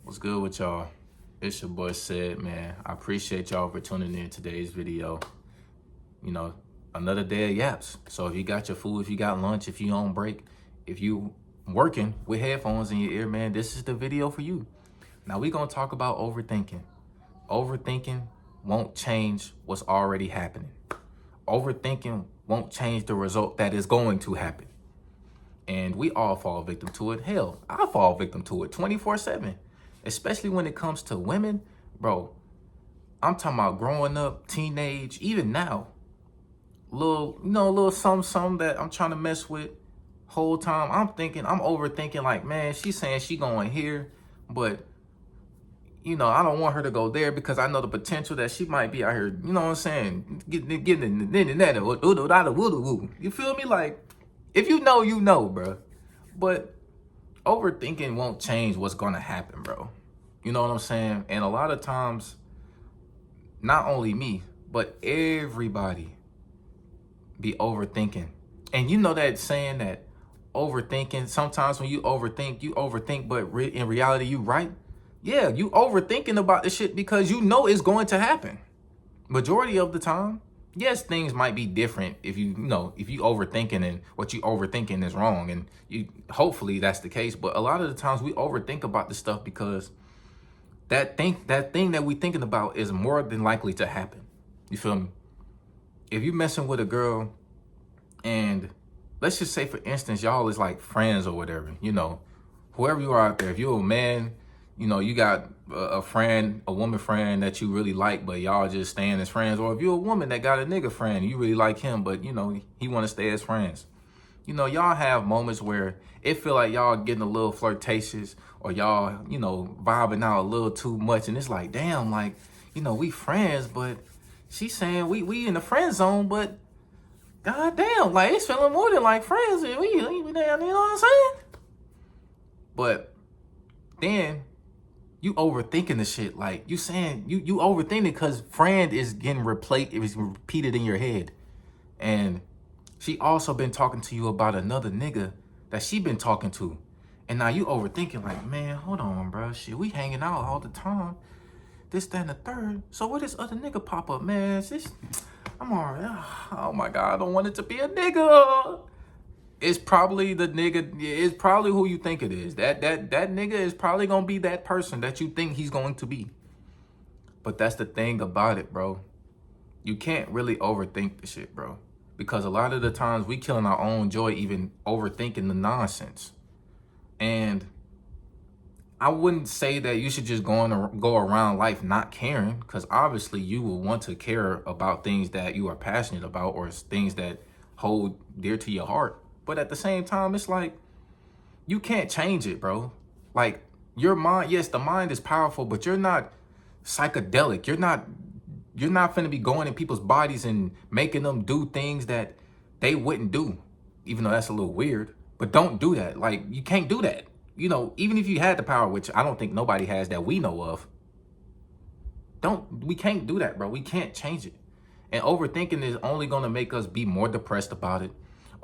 What's good with y'all? It's your boy Said, man. I appreciate y'all for tuning in today's video. You know, another day of yaps. So if you got your food, if you got lunch, if you on break, if you working with headphones in your ear, man, this is the video for you. Now we gonna talk about overthinking. Overthinking won't change what's already happening. Overthinking won't change the result that is going to happen. And we all fall victim to it. Hell, I fall victim to it 24/7. Especially when it comes to women, bro. I'm talking about growing up, teenage, even now. Little something that I'm trying to mess with. Whole time I'm overthinking like, man, she's saying she going here, but I don't want her to go there because I know the potential that she might be out here, you know what I'm saying? Getting in that. You feel me? Like, if you know, bro. But overthinking won't change what's gonna happen, bro. You know what I'm saying? And a lot of times, not only me, but everybody be overthinking. And you know that saying that overthinking, sometimes when you overthink, but in reality, you right? Yeah, you overthinking about the shit because you know it's going to happen. Majority of the time, yes, things might be different if you overthinking and what you overthinking is wrong, and hopefully that's the case. But a lot of the times we overthink about this stuff because that thing that we thinking about is more than likely to happen. You feel me? If you messing with a girl, and let's just say for instance y'all is like friends or whatever, whoever you are out there, if you're a man, you got a friend, a woman friend that you really like, but y'all just staying as friends. Or if you're a woman that got a nigga friend, you really like him, but he want to stay as friends. Y'all have moments where it feel like y'all getting a little flirtatious, or y'all, vibing out a little too much. And it's like, damn, like, we friends, but she's saying we in the friend zone, but god damn, like, it's feeling more than like friends. And we down, you know what I'm saying? But then you overthinking the shit. Like, you saying you overthinking it because friend is getting repeated in your head. And she also been talking to you about another nigga that she been talking to. And now you overthinking like, man, hold on, bro. Shit, we hanging out all the time. This, that, and the third. So what this other nigga pop up, man? I'm alright. Oh my God, I don't want it to be a nigga. It's probably the nigga. It's probably who you think it is. That nigga is probably gonna be that person that you think he's going to be. But that's the thing about it, bro. You can't really overthink the shit, bro. Because a lot of the times we killing our own joy even overthinking the nonsense. And I wouldn't say that you should just go around life not caring, because obviously you will want to care about things that you are passionate about or things that hold dear to your heart. But at the same time, it's like, you can't change it, bro. Like, your mind, yes, the mind is powerful, but you're not psychedelic. You're not finna be going in people's bodies and making them do things that they wouldn't do, even though that's a little weird. But don't do that. Like, you can't do that. Even if you had the power, which I don't think nobody has that we know of, we can't do that, bro. We can't change it. And overthinking is only gonna make us be more depressed about it.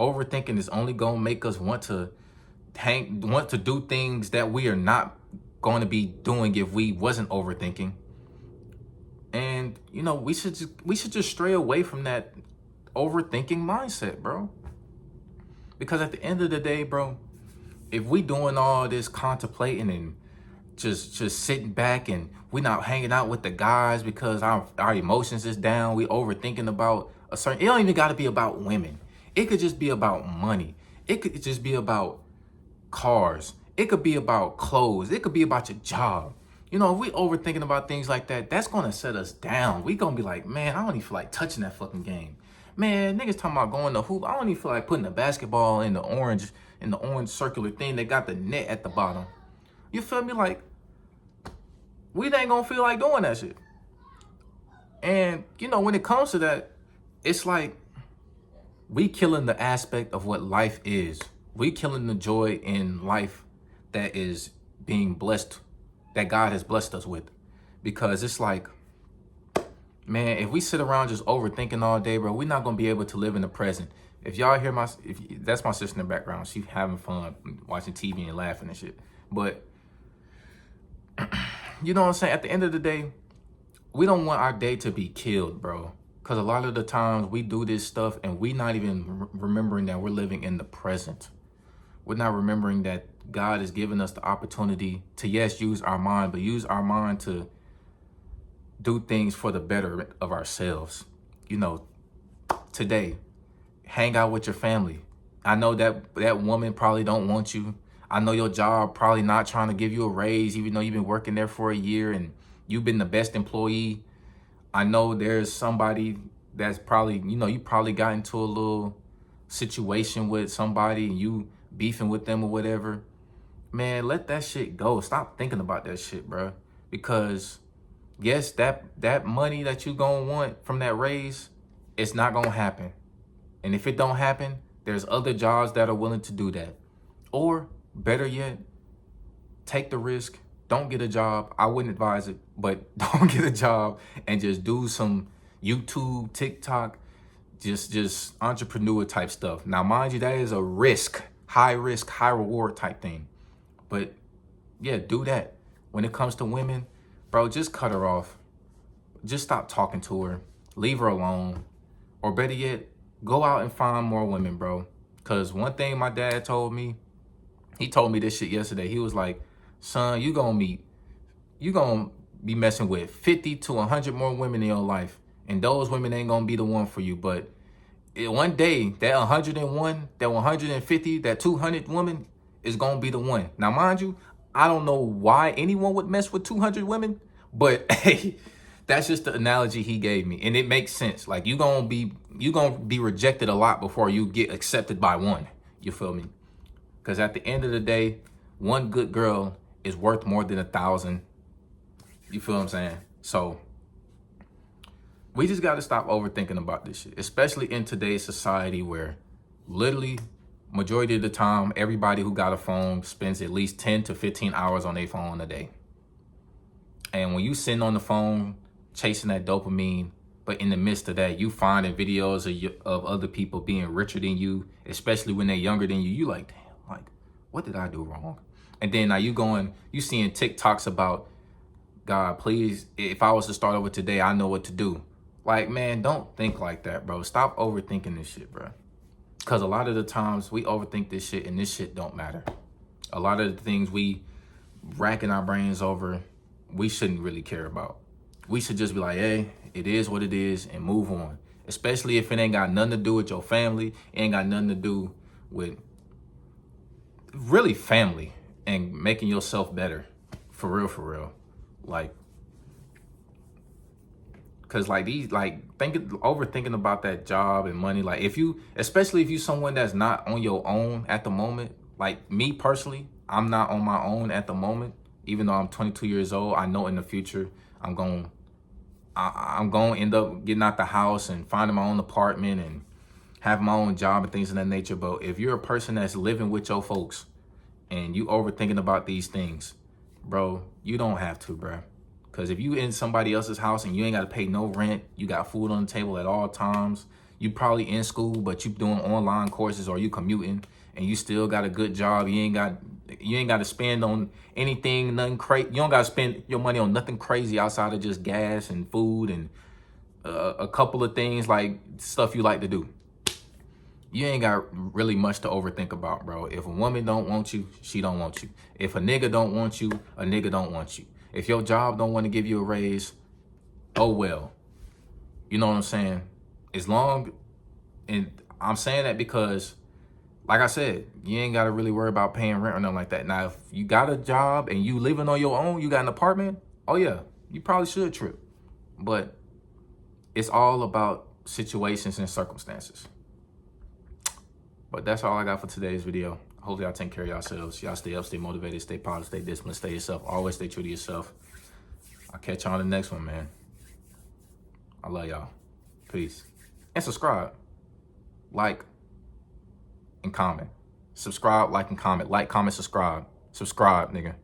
Overthinking is only gonna make us want to do things that we are not going to be doing if we wasn't overthinking. And we should just stray away from that overthinking mindset, bro. Because at the end of the day, bro, if we doing all this contemplating and just sitting back and we not hanging out with the guys because our emotions is down, we overthinking about a certain, it don't even got to be about women. It could just be about money. It could just be about cars. It could be about clothes. It could be about your job. If we overthinking about things like that, that's going to set us down. We going to be like, man, I don't even feel like touching that fucking game. Man, niggas talking about going to hoop. I don't even feel like putting the basketball in the orange circular thing that got the net at the bottom. You feel me? Like, we ain't going to feel like doing that shit. And, when it comes to that, it's like, we killing the aspect of what life is. We killing the joy in life that is being blessed, that God has blessed us with. Because it's like, man, if we sit around just overthinking all day, bro, we're not going to be able to live in the present. If y'all hear that's my sister in the background. She's having fun watching TV and laughing and shit. But you know what I'm saying? At the end of the day, we don't want our day to be killed, bro. Because a lot of the times we do this stuff and we not even remembering that we're living in the present. We're not remembering that God has given us the opportunity to, yes, use our mind, but use our mind to do things for the betterment of ourselves. You know, today, hang out with your family. I know that woman probably don't want you. I know your job probably not trying to give you a raise, even though you've been working there for a year and you've been the best employee. I know there's somebody that's probably, you probably got into a little situation with somebody and you beefing with them or whatever. Man, let that shit go. Stop thinking about that shit, bro. Because yes, that money that you gonna want from that raise, it's not gonna happen. And if it don't happen, there's other jobs that are willing to do that. Or better yet, take the risk. Don't get a job. I wouldn't advise it, but don't get a job and just do some YouTube, TikTok, just entrepreneur type stuff. Now, mind you, that is a risk, high reward type thing. But yeah, do that. When it comes to women, bro, just cut her off. Just stop talking to her. Leave her alone. Or better yet, go out and find more women, bro. Because one thing my dad told me, he told me this shit yesterday. He was like, son, you gonna be messing with 50 to 100 more women in your life. And those women ain't gonna be the one for you. But one day, that 101, that 150, that 200 woman is gonna be the one. Now, mind you, I don't know why anyone would mess with 200 women, but hey, that's just the analogy he gave me. And it makes sense. Like you gonna be rejected a lot before you get accepted by one. You feel me? Because at the end of the day, one good girl is worth more than 1,000. You feel what I'm saying? So we just got to stop overthinking about this shit, especially in today's society where literally majority of the time, everybody who got a phone spends at least 10 to 15 hours on their phone a day. And when you sitting on the phone chasing that dopamine, but in the midst of that, you finding videos of other people being richer than you, especially when they're younger than you, you like, damn, like, what did I do wrong? And then now you seeing TikToks about, God, please, if I was to start over today, I know what to do. Like, man, don't think like that, bro. Stop overthinking this shit, bro. Because a lot of the times we overthink this shit and this shit don't matter. A lot of the things we racking our brains over, we shouldn't really care about. We should just be like, hey, it is what it is and move on. Especially if it ain't got nothing to do with your family, it ain't got nothing to do with really family and making yourself better. For real. Like, cause like overthinking about that job and money. Like especially if you someone that's not on your own at the moment. Like me personally, I'm not on my own at the moment. Even though I'm 22 years old, I know in the future I'm going to end up getting out the house and finding my own apartment and have my own job and things of that nature. But if you're a person that's living with your folks and you overthinking about these things, bro, you don't have to, bro. Because if you in somebody else's house and you ain't got to pay no rent, you got food on the table at all times, you probably in school, but you doing online courses or you commuting and you still got a good job. You ain't got to spend on anything, nothing crazy. You don't got to spend your money on nothing crazy outside of just gas and food and a couple of things like stuff you like to do. You ain't got really much to overthink about, bro. If a woman don't want you, she don't want you. If a nigga don't want you, a nigga don't want you. If your job don't want to give you a raise, oh well. You know what I'm saying? And I'm saying that because, like I said, you ain't got to really worry about paying rent or nothing like that. Now, if you got a job and you living on your own, you got an apartment, oh yeah, you probably should trip. But it's all about situations and circumstances. But that's all I got for today's video. Hopefully y'all take care of yourselves. Y'all stay up, stay motivated, stay positive, stay disciplined, stay yourself. Always stay true to yourself. I'll catch y'all on the next one, man. I love y'all. Peace. And subscribe. Like and comment. Subscribe, like, and comment. Like, comment, subscribe. Subscribe, nigga.